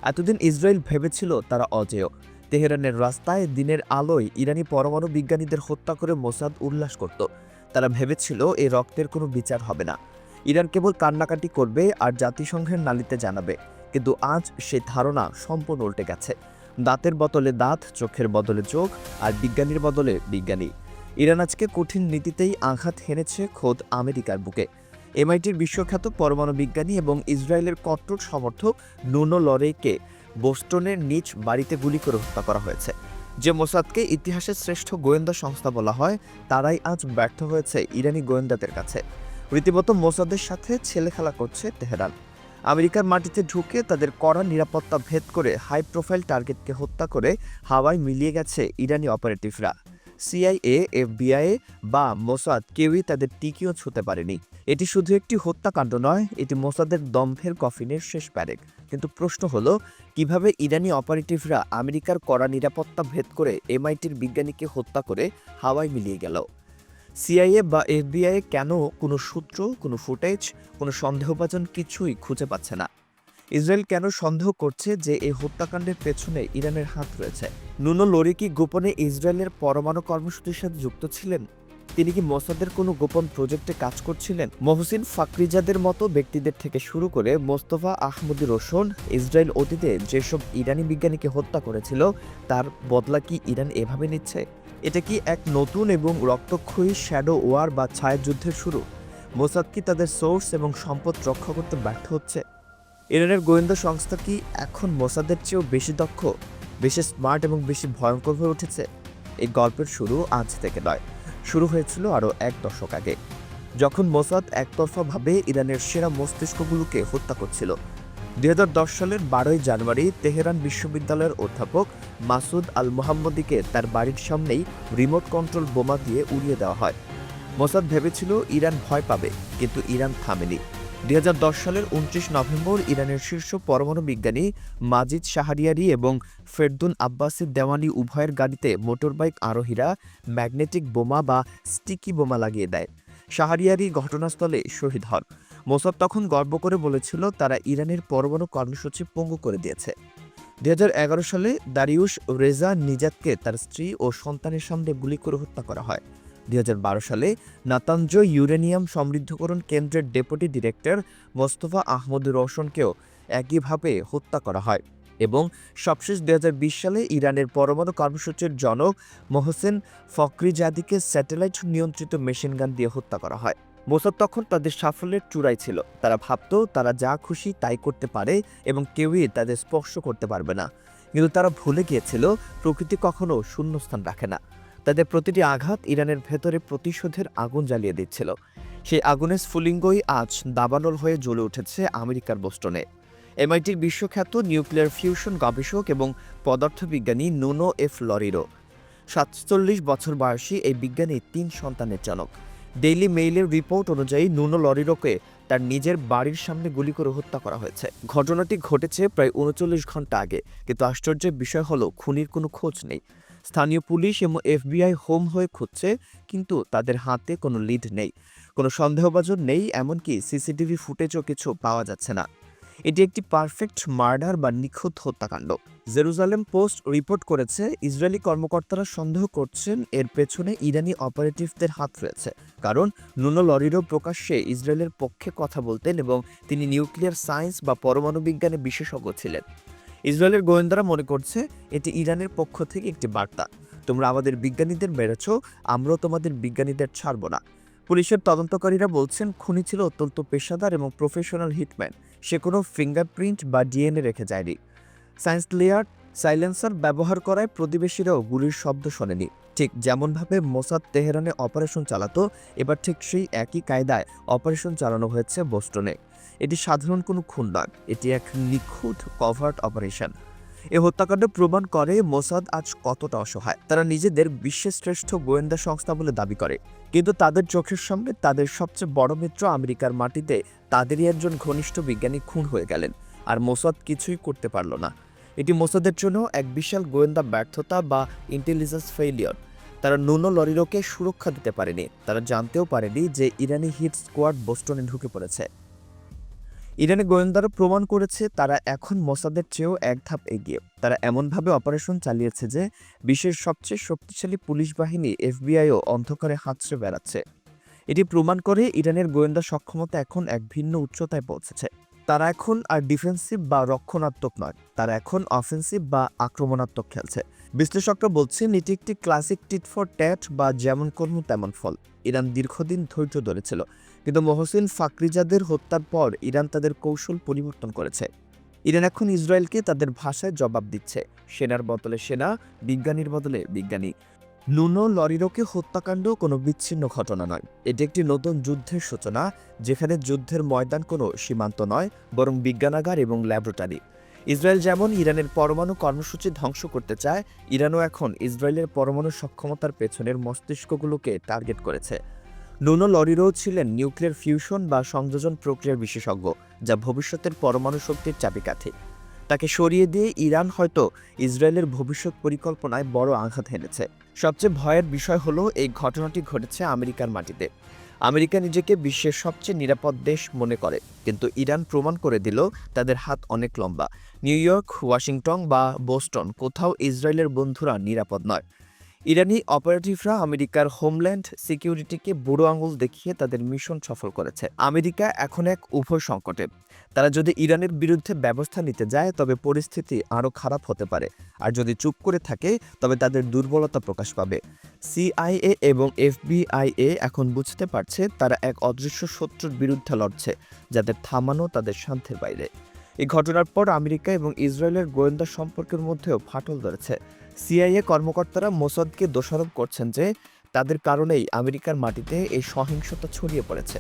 এতদিন ইসরায়েল ভেবেছিল তারা অজেয়। তেহরানের রাস্তায় দিনের আলোয় ইরানি পরমাণু বিজ্ঞানীদের হত্যা করে মোসাদ উল্লাস করত। তারা ভেবেছিল এই রক্তের কোনো বিচার হবে না, ইরান কেবল কান্নাকাটি করবে আর জাতিসংঘের নালিতে জানাবে। কিন্তু আজ সেই ধারণা সম্পূর্ণ উল্টে গেছে। দাঁতের বদলে দাঁত, চোখের বদলে চোখ, আর বিজ্ঞানীর বদলে বিজ্ঞানী। ইরান আজকে কঠিন নীতিতেই আঘাত হেনেছে খোদ আমেরিকার বুকে। এমআইটির বিশ্বখ্যাত পরমাণু বিজ্ঞানী এবং ইসরায়েলের কট্টর সমর্থক নুনো লরেইকে বোস্টনের নিজ বাড়িতে গুলি করে হত্যা করা হয়েছে। যে মোসাদকে ইতিহাসের শ্রেষ্ঠ গোয়েন্দা সংস্থা বলা হয়, তারাই আজ ব্যর্থ হয়েছে ইরানি গোয়েন্দাদের কাছে। রীতিমতো মোসাদের সাথে ছেলেখেলা করছে তেহরান। আমেরিকার মাটিতে ঢুকে তাদের কড়া নিরাপত্তা ভেদ করে হাই প্রোফাইল টার্গেটকে হত্যা করে হাওয়ায় মিলিয়ে গেছে ইরানি অপারেটিভরা। সিআইএ, এফবিআই বা মোসাদ কেউই তাদের টিকিও ছুঁতে পারেনি। এটি শুধু একটি হত্যাকাণ্ড নয়, এটি মোসাদের দম্ভের কফিনের শেষ প্যারেক। কিন্তু প্রশ্ন হলো, কিভাবে ইরানি অপারেটিভরা আমেরিকার কড়া নিরাপত্তা ভেদ করে এমআইটির বিজ্ঞানীকে হত্যা করে হাওয়ায় মিলিয়ে গেল? সিআইএ বা এফবিআই কেন কোনো সূত্র, কোনো ফুটেজ, কোনো সন্দেহভাজন কিছুই খুঁজে পাচ্ছে না? ইসরায়েল কেন সন্দেহ করছে যে এই হত্যাকাণ্ডের পেছনে ইরানের হাত রয়েছে? নুনো লরি কি গোপনে ইসরায়েলের পরমাণু কর্মসূচির সাথে যুক্ত ছিলেন? তিনি কি মোসাদের কোনো গোপন প্রজেক্টে কাজ করছিলেন? মহসিন ফাকরিজাদের মতো ব্যক্তিদের থেকে শুরু করে মোস্তফা আহমদি রোশন ইসরায়েল অতীতে যেসব ইরানি বিজ্ঞানীকে হত্যা করেছিল, তার বদলা কি ইরান এভাবে নিচ্ছে? এটা কি এক নতুন এবং রক্তক্ষয়ী শ্যাডো ওয়ার বা ছায়াযুদ্ধের শুরু? মোসাদ কি তাদের সোর্স এবং সম্পদ রক্ষা করতে ব্যর্থ হচ্ছে? ইরানের গোয়েন্দা সংস্থা কি এখন মোসাদের চেয়েও বেশি দক্ষ, বেশি স্মার্ট এবং বেশি ভয়ঙ্কর হয়ে উঠেছে? এই গল্পের শুরু আজ থেকে নয়, শুরু হয়েছিল আরও এক দশক আগে, যখন মোসাদ একতরফাভাবে ইরানের সেরা মস্তিষ্কগুলোকে হত্যা করছিল। 2010 সালের 12ই জানুয়ারি তেহরান বিশ্ববিদ্যালয়ের অধ্যাপক মাসুদ আল মোহাম্মদীকে তার বাড়ির সামনেই রিমোট কন্ট্রোল বোমা দিয়ে উড়িয়ে দেওয়া হয়। মোসাদ ভেবেছিল ইরান ভয় পাবে, কিন্তু ইরান থামেনি। 2010 সালের 29 নভেম্বর ইরানের শীর্ষ পরমাণু বিজ্ঞানী মাজিদ শাহরিয়ারি এবং ফেরদুন আব্বাসি দেওয়ানি উভয়ের গাড়িতে মোটরবাইক আরোহীরা ম্যাগনেটিক বোমা বা স্টিকি বোমা লাগিয়ে দেয়। শাহরিয়ারি ঘটনাস্থলে শহীদ হন। মোসাদ তখন গর্ব করে বলেছিল তারা ইরানের পরমাণু কর্মসূচি পঙ্গু করে দিয়েছে। 2011 সালে দারিউশ রেজা নিজাতকে তার স্ত্রী ও সন্তানের সামনে গুলি করে হত্যা করা হয়। 2012 সালে নাতানজ ইউরেনিয়াম সমৃদ্ধকরণ কেন্দ্রের ডেপুটি ডিরেক্টর মোস্তফা আহমদ রোশনকেও একইভাবে হত্যা করা হয়। এবং সবশেষ 2020 সালে ইরানের পরমাণু কর্মসূচির জনক মোহসেন ফখরিজাদিকে স্যাটেলাইট নিয়ন্ত্রিত মেশিনগান দিয়ে হত্যা করা হয়। মোসাদ তখন তাদের সাফল্যের চূড়ায় ছিল। তারা ভাবত তারা যা খুশি তাই করতে পারে এবং কেউই তাদের স্পর্শ করতে পারবে না। কিন্তু তারা ভুলে গিয়েছিল প্রকৃতি কখনো শূন্যস্থান রাখে না। তাদের প্রতিটি আঘাত ইরানের ভেতরে প্রতিশোধের আগুন জ্বালিয়ে দিচ্ছিল। সেই আগুনের স্ফুলিঙ্গই আজ দাবানল হয়ে জ্বলে উঠেছে আমেরিকার বোস্টনে। এমআইটির বিশ্বখ্যাত নিউক্লিয়ার ফিউশন গবেষক এবং পদার্থবিজ্ঞানী নুনো এফ লরিরো 47 বছর বয়সী এই বিজ্ঞানী 3 সন্তানের জনক। ডেইলি মেইলের রিপোর্ট অনুযায়ী নুনো লরিরোকে তার নিজের বাড়ির সামনে গুলি করে হত্যা করা হয়েছে। ঘটনাটি ঘটেছে প্রায় 39 ঘন্টা আগে, কিন্তু আশ্চর্যের বিষয় হলো খুনির কোনো খোঁজ নেই। স্থানীয় পুলিশ এবং এফবিআই হোম হয়ে খুঁজছে, কিন্তু তাদের হাতে কোনো লিড নেই, কোনো সন্দেহভাজন নেই, এমনকি সিসিটিভি ফুটেজও কিছু পাওয়া যাচ্ছে না। এটি একটি পারফেক্ট মার্ডার বা নিখুঁত হত্যাকাণ্ড। জেরুজালেম পোস্ট রিপোর্ট করেছে ইসরায়েলি কর্মকর্তারা সন্দেহ করছেন এর পেছনে ইরানি অপারেটিভদের হাত রয়েছে, কারণ নুনো লরিরো প্রকাশ্যে ইসরায়েলের পক্ষে কথা বলতেন এবং তিনি নিউক্লিয়ার সায়েন্স বা পরমাণু বিজ্ঞানে বিশেষজ্ঞ ছিলেন। ইসরায়েলের গোয়েন্দারা মনে করছে এটি ইরানের পক্ষ থেকে একটি বার্তা, তোমরা আমাদের বিজ্ঞানীদের মেরেছ, আমরাও তোমাদের বিজ্ঞানীদের ছাড়ব না। পুলিশের তদন্তকারীরা বলছেন খুনি ছিল অত্যন্ত পেশাদার এবং প্রফেশনাল হিটম্যান। সে কোনো ফিঙ্গারপ্রিন্ট বা ডিএনএ রেখে যায়নি। সায়েন্স লেয়ার সাইলেন্সার ব্যবহার করায় প্রতিবেশীরাও গুলির শব্দ শোনেনি। ঠিক যেমনভাবে মোসাদ তেহরানে অপারেশন চালাতো, এবার ঠিক সেই একই কায়দায় অপারেশন চালানো হয়েছে বোস্টনে। এটি সাধারণ কোনো খুন নয়, এটি এক নিখুঁত কভার্ট অপারেশন। এ হত্যাকাণ্ড প্রমাণ করে মোসাদ আজ কতটা অসহায়। তারা নিজেদের বিশ্বের শ্রেষ্ঠ গোয়েন্দা সংস্থা বলে দাবি করে, কিন্তু তাদের চোখের সামনে তাদের সবচেয়ে বড় মিত্র আমেরিকার মাটিতে তাদেরই একজন ঘনিষ্ঠ বিজ্ঞানী খুন হয়ে গেলেন, আর মোসাদ কিছুই করতে পারল না। এটি মোসাদের জন্য এক বিশাল গোয়েন্দা ব্যর্থতা বা ইন্টেলিজেন্স ফেইলিয়র। তারা নুনো লরিরোকে সুরক্ষা দিতে পারেনি, তারা জানতেও পারেনি যে ইরানি হিট স্কোয়াড বোস্টনে ঢুকে পড়েছে। ইরানি গোয়েন্দারা প্রমাণ করেছে তারা এখন মোসাদের চেয়েও এক ধাপ এগিয়ে। তারা এমনভাবে অপারেশন চালিয়েছে যে বিশ্বের সবচেয়ে শক্তিশালী পুলিশ বাহিনী এফবিআইও অন্ধকারে হাতড়ে বেড়াচ্ছে। এটি প্রমাণ করে ইরানের গোয়েন্দা সক্ষমতা এখন এক ভিন্ন উচ্চতায় পৌঁছেছে। তারা এখন আর ডিফেন্সিভ বা রক্ষণাত্মক নয়, তারা এখন অফেন্সিভ বা আক্রমণাত্মক খেলছে। বিশ্লেষকরা বলছেন এটি একটি ক্লাসিক টিট ফর ট্যাট বা যেমন কর্ম তেমন ফল। ইরান দীর্ঘদিন ধৈর্য ধরেছিল, কিন্তু মহসিন ফাকরিজাদের হত্যার পর ইরান তাদের কৌশল পরিবর্তন করেছে। ইরান এখন ইসরায়েলকে তাদের ভাষায় জবাব দিচ্ছে, সেনার বদলে সেনা, বিজ্ঞানীর বদলে বিজ্ঞানী। নুনো লরিরোকে হত্যাকাণ্ড কোনো বিচ্ছিন্ন ঘটনা নয়, এটি একটি নতুন যুদ্ধের সূচনা, যেখানে যুদ্ধের ময়দান কোনো সীমান্ত নয়, বরং বিজ্ঞানাগার এবং ল্যাবরেটরি। ইসরায়েল যেমন ইরানের পরমাণু কর্মসূচি ধ্বংস করতে চায়, ইরানও এখন ইসরায়েলের পরমাণু সক্ষমতার পেছনের মস্তিষ্কগুলোকে টার্গেট করেছে। নুনো লরিরো ছিলেন নিউক্লিয়ার ফিউশন বা সংযোজন প্রক্রিয়ার বিশেষজ্ঞ, যা ভবিষ্যতের পরমাণু শক্তির চাবিকাঠি। তাকে সরিয়ে দিয়ে ইরান হয়তো ইসরায়েলের ভবিষ্যৎ পরিকল্পনায় বড় আঘাত হেনেছে। সবচেয়ে ভয়ের বিষয় হলো এই ঘটনাটি ঘটেছে আমেরিকার মাটিতে। আমেরিকা নিজেকে বিশ্বের সবচেয়ে নিরাপদ দেশ মনে করে, কিন্তু ইরান প্রমাণ করে দিল তাদের হাত অনেক লম্বা। নিউ ইয়র্ক, ওয়াশিংটন বা বোস্টন, কোথাও ইসরায়েলের বন্ধুরা নিরাপদ নয়। ইরানি অপারেটিভরা আমেরিকার হোমল্যান্ড সিকিউরিটিকে বুড়ো আঙুল দেখিয়ে তাদের মিশন সফল করেছে। আমেরিকা এখন এক উভয় সংকটে। তারা যদি ইরানের বিরুদ্ধে ব্যবস্থা নিতে যায় তবে পরিস্থিতি আরও খারাপ হতে পারে, আর যদি চুপ করে থাকে তবে তাদের দুর্বলতা প্রকাশ পাবে। সিআইএ এবং এফবিআইএ এখন বুঝতে পারছে তারা এক অদৃশ্য শত্রুর বিরুদ্ধে লড়ছে, যাদের থামানো তাদের সাধ্যের বাইরে। এই ঘটনার পর আমেরিকা এবং ইসরায়েলের গোয়েন্দা সম্পর্কের মধ্যেও ফাটল ধরেছে। সিআইএ কর্মকর্তারা মোসাদকে দোষারোপ করছেন যে তাদের কারণেই আমেরিকার মাটিতে এই সহিংসতা ছড়িয়ে পড়েছে।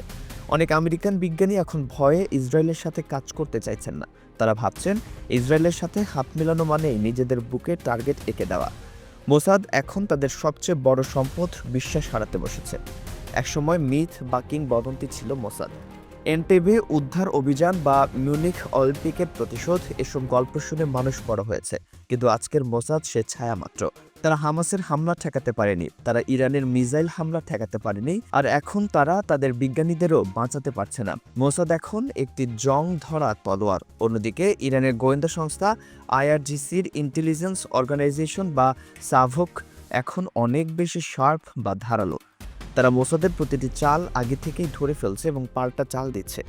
অনেক আমেরিকান বিজ্ঞানী এখন ভয়ে ইসরায়েলের সাথে কাজ করতে চাইছেন না। তারা ভাবছেন ইসরায়েলের সাথে হাত মেলানো মানেই নিজেদের বুকে টার্গেট এঁকে দেওয়া। মোসাদ এখন তাদের সবচেয়ে বড় সম্পদ বিশ্বাস হারাতে বসেছে। একসময় মিথ বা কিংবদন্তি ছিল মোসাদ। এনটেবে উদ্ধার অভিযান বা মিউনিখ অলিম্পিকের প্রতিশোধ, এসব গল্প শুনে মানুষ বড় হয়েছে, কিন্তু আজকের মোসাদ সে ছায়া মাত্র। তারা হামাসের হামলা ঠেকাতে পারেনি, তারা ইরানের মিসাইল হামলা ঠেকাতে পারেনি, আর এখন তারা তাদের বিজ্ঞানীদেরও বাঁচাতে পারছে না। মোসাদ এখন একটি জং ধরা তলোয়ার। অন্যদিকে ইরানের গোয়েন্দা সংস্থা আইআরজিসির ইন্টেলিজেন্স অর্গানাইজেশন বা সাভক এখন অনেক বেশি শার্প বা ধারালো। তারা মোসাদের প্রতিটি চাল আগে থেকেই ধরে ফেলছে এবং পাল্টা চাল দিচ্ছে।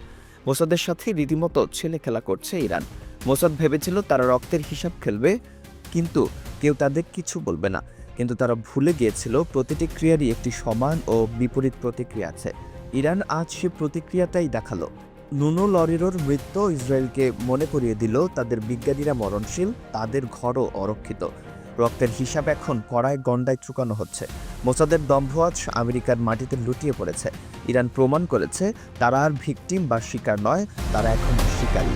মোসাদের সাথে রীতিমতো ছেলে খেলা করছে ইরান। মোসাদ ভেবেছিল তারা রক্তের হিসাব খেলবে, কিন্তু কেউ তাদের কিছু বলবে না। কিন্তু তারা ভুলে গিয়েছিল প্রতিটি ক্রিয়ারই একটি সমান ও বিপরীত প্রতিক্রিয়া আছে। ইরান আজ সে প্রতিক্রিয়াটাই দেখালো। নুনো লরিরোর মৃত্যু ইসরায়েলকে মনে করিয়ে দিল তাদের বিজ্ঞানীরা মরণশীল, তাদের ঘরও অরক্ষিত। রক্তের হিসাব এখন কড়ায় গন্ডায় চুকানো হচ্ছে। মোসাদের দম্ভ আজ আমেরিকার মাটিতে লুটিয়ে পড়েছে। ইরান প্রমাণ করেছে তারা আর ভিকটিম বা শিকার নয়, তারা এখন শিকারী।